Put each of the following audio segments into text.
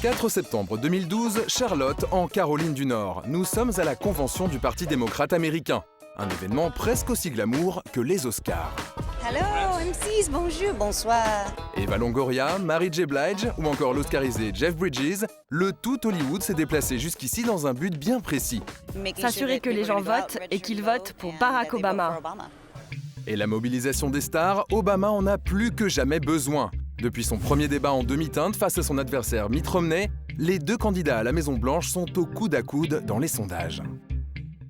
4 septembre 2012, Charlotte, en Caroline du Nord. Nous sommes à la convention du Parti démocrate américain. Un événement presque aussi glamour que les Oscars. Hello, MCs, bonjour, bonsoir. Eva Longoria, Mary J. Blige ou encore l'Oscarisé Jeff Bridges, le tout Hollywood s'est déplacé jusqu'ici dans un but bien précis. S'assurer que les gens votent et qu'ils votent pour Barack Obama. Et la mobilisation des stars, Obama en a plus que jamais besoin. Depuis son premier débat en demi-teinte face à son adversaire Mitt Romney, les deux candidats à la Maison-Blanche sont au coude à coude dans les sondages.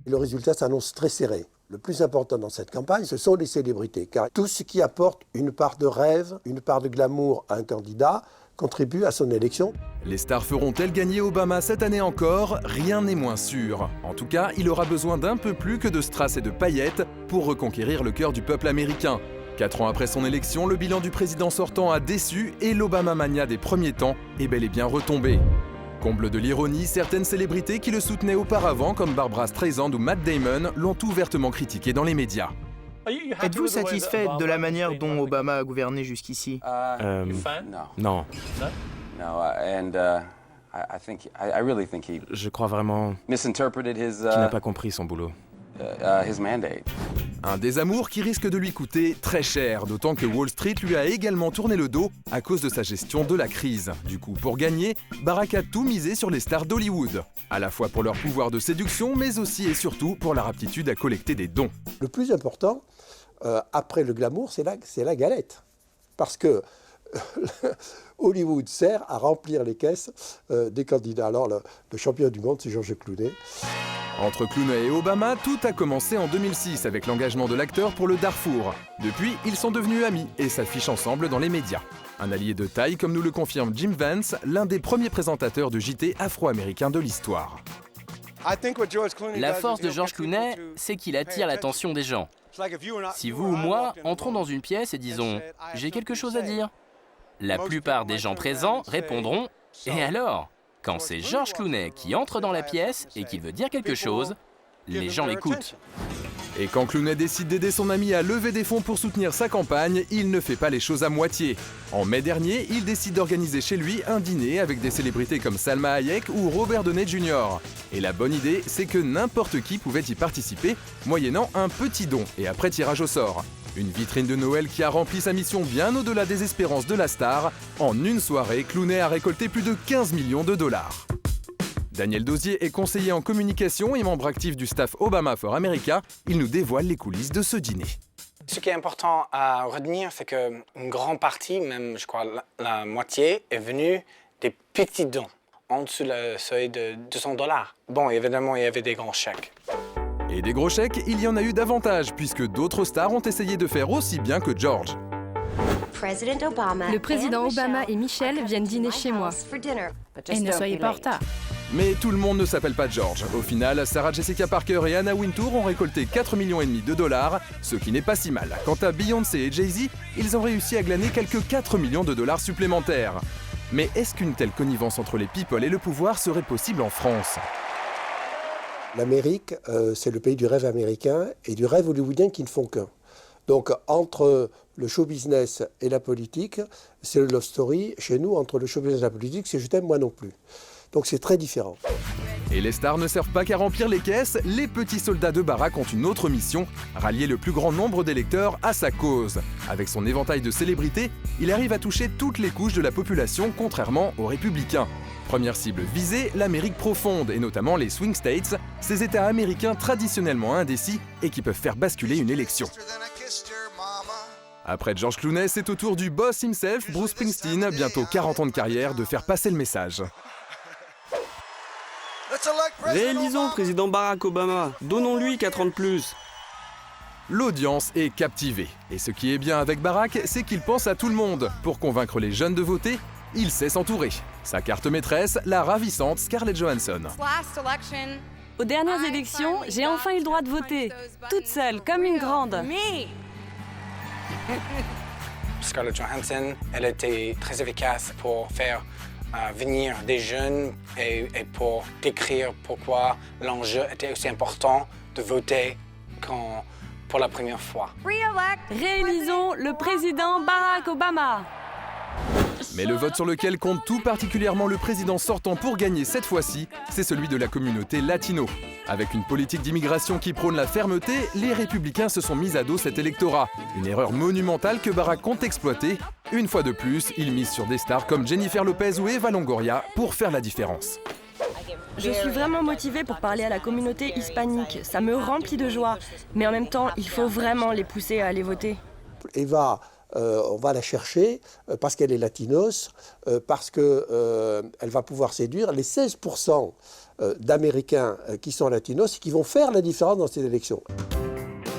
Le résultat s'annonce très serré. Le plus important dans cette campagne, ce sont les célébrités, car tout ce qui apporte une part de rêve, une part de glamour à un candidat, contribue à son élection. Les stars feront-elles gagner Obama cette année encore? Rien n'est moins sûr. En tout cas, il aura besoin d'un peu plus que de strass et de paillettes pour reconquérir le cœur du peuple américain. 4 ans après son élection, le bilan du président sortant a déçu et l'Obama-mania des premiers temps est bel et bien retombé. Comble de l'ironie, certaines célébrités qui le soutenaient auparavant, comme Barbra Streisand ou Matt Damon, l'ont ouvertement critiqué dans les médias. Êtes-vous satisfait de la manière dont Obama a gouverné jusqu'ici? Non. Je crois vraiment qu'il n'a pas compris son boulot. Un désamour qui risque de lui coûter très cher, d'autant que Wall Street lui a également tourné le dos à cause de sa gestion de la crise. Du coup, pour gagner, Barack a tout misé sur les stars d'Hollywood, à la fois pour leur pouvoir de séduction, mais aussi et surtout pour leur aptitude à collecter des dons. Le plus important, après le glamour, c'est la galette. Parce que Hollywood sert à remplir les caisses des candidats. Alors, le champion du monde, c'est George Clooney. Entre Clooney et Obama, tout a commencé en 2006 avec l'engagement de l'acteur pour le Darfour. Depuis, ils sont devenus amis et s'affichent ensemble dans les médias. Un allié de taille, comme nous le confirme Jim Vance, l'un des premiers présentateurs de JT afro-américains de l'histoire. La force de George Clooney, c'est qu'il attire l'attention des gens. Si vous ou moi entrons dans une pièce et disons « j'ai quelque chose à dire », la plupart des gens présents répondront « et alors ?» Quand c'est George Clooney qui entre dans la pièce et qu'il veut dire quelque chose, les gens l'écoutent. Et quand Clooney décide d'aider son ami à lever des fonds pour soutenir sa campagne, il ne fait pas les choses à moitié. En mai dernier, il décide d'organiser chez lui un dîner avec des célébrités comme Salma Hayek ou Robert Downey Jr. Et la bonne idée, c'est que n'importe qui pouvait y participer, moyennant un petit don et après tirage au sort. Une vitrine de Noël qui a rempli sa mission bien au-delà des espérances de la star. En une soirée, Clooney a récolté plus de 15 millions de dollars. Daniel Dozier est conseiller en communication et membre actif du staff Obama for America. Il nous dévoile les coulisses de ce dîner. Ce qui est important à retenir, c'est qu'une grande partie, même je crois la moitié, est venue des petits dons, en dessous le seuil de 200 dollars. Bon, évidemment, il y avait des grands chèques. Et des gros chèques, il y en a eu davantage, puisque d'autres stars ont essayé de faire aussi bien que George. Le président Obama et Michelle viennent dîner chez moi. Et ne soyez pas en retard. Mais tout le monde ne s'appelle pas George. Au final, Sarah Jessica Parker et Anna Wintour ont récolté 4,5 millions de dollars, ce qui n'est pas si mal. Quant à Beyoncé et Jay-Z, ils ont réussi à glaner quelques 4 millions de dollars supplémentaires. Mais est-ce qu'une telle connivence entre les people et le pouvoir serait possible en France ? L'Amérique, c'est le pays du rêve américain et du rêve hollywoodien qui ne font qu'un. Donc, entre le show business et la politique, c'est le love story. Chez nous, entre le show business et la politique, c'est je t'aime, moi non plus. Donc, c'est très différent. Et les stars ne servent pas qu'à remplir les caisses, les petits soldats de Barack ont une autre mission, rallier le plus grand nombre d'électeurs à sa cause. Avec son éventail de célébrités, il arrive à toucher toutes les couches de la population, contrairement aux républicains. Première cible visée, l'Amérique profonde, et notamment les swing states, ces États américains traditionnellement indécis et qui peuvent faire basculer une élection. Après George Clooney, c'est au tour du boss himself, Bruce Springsteen, bientôt 40 ans de carrière, de faire passer le message. Réélisons président Barack Obama, donnons-lui 4 ans de plus. L'audience est captivée. Et ce qui est bien avec Barack, c'est qu'il pense à tout le monde. Pour convaincre les jeunes de voter, il sait s'entourer. Sa carte maîtresse, la ravissante Scarlett Johansson. Aux dernières élections, j'ai enfin eu le droit de voter. Toute seule, comme une grande. Scarlett Johansson, elle était très efficace pour faire venir des jeunes et pour décrire pourquoi l'enjeu était aussi important de voter pour la première fois. Réélisons le président Barack Obama. Mais le vote sur lequel compte tout particulièrement le président sortant pour gagner cette fois-ci, c'est celui de la communauté latino. Avec une politique d'immigration qui prône la fermeté, les républicains se sont mis à dos cet électorat. Une erreur monumentale que Barack compte exploiter. Une fois de plus, il mise sur des stars comme Jennifer Lopez ou Eva Longoria pour faire la différence. Je suis vraiment motivée pour parler à la communauté hispanique. Ça me remplit de joie. Mais en même temps, il faut vraiment les pousser à aller voter. Eva, on va la chercher parce qu'elle est latinos, parce qu'elle va pouvoir séduire les 16% d'Américains qui sont latinos et qui vont faire la différence dans ces élections.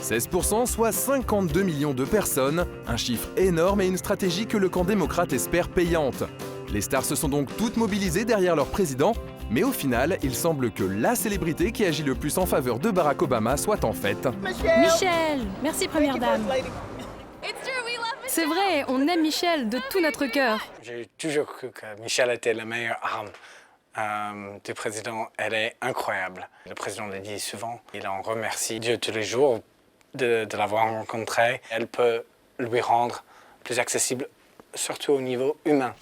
16%, soit 52 millions de personnes, un chiffre énorme et une stratégie que le camp démocrate espère payante. Les stars se sont donc toutes mobilisées derrière leur président, mais au final, il semble que la célébrité qui agit le plus en faveur de Barack Obama soit en fait... Michelle! Merci, Première Dame. C'est vrai, on aime Michelle de tout notre cœur. J'ai toujours cru que Michelle était la meilleure arme du président. Elle est incroyable. Le président le dit souvent. Il en remercie Dieu tous les jours de l'avoir rencontrée. Elle peut lui rendre plus accessible, surtout au niveau humain.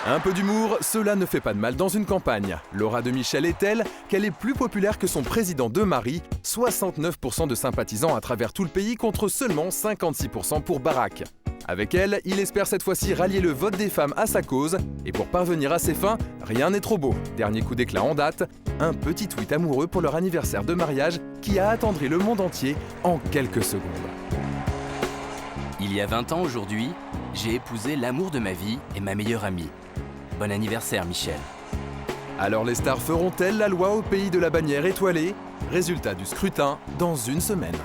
Un peu d'humour, cela ne fait pas de mal dans une campagne. L'aura de Michelle est telle qu'elle est plus populaire que son président de mari, 69% de sympathisants à travers tout le pays contre seulement 56% pour Barack. Avec elle, il espère cette fois-ci rallier le vote des femmes à sa cause, et pour parvenir à ses fins, rien n'est trop beau. Dernier coup d'éclat en date, un petit tweet amoureux pour leur anniversaire de mariage qui a attendri le monde entier en quelques secondes. Il y a 20 ans aujourd'hui, j'ai épousé l'amour de ma vie et ma meilleure amie. Bon anniversaire, Michel. Alors les stars feront-elles la loi au pays de la bannière étoilée? Résultat du scrutin dans une semaine.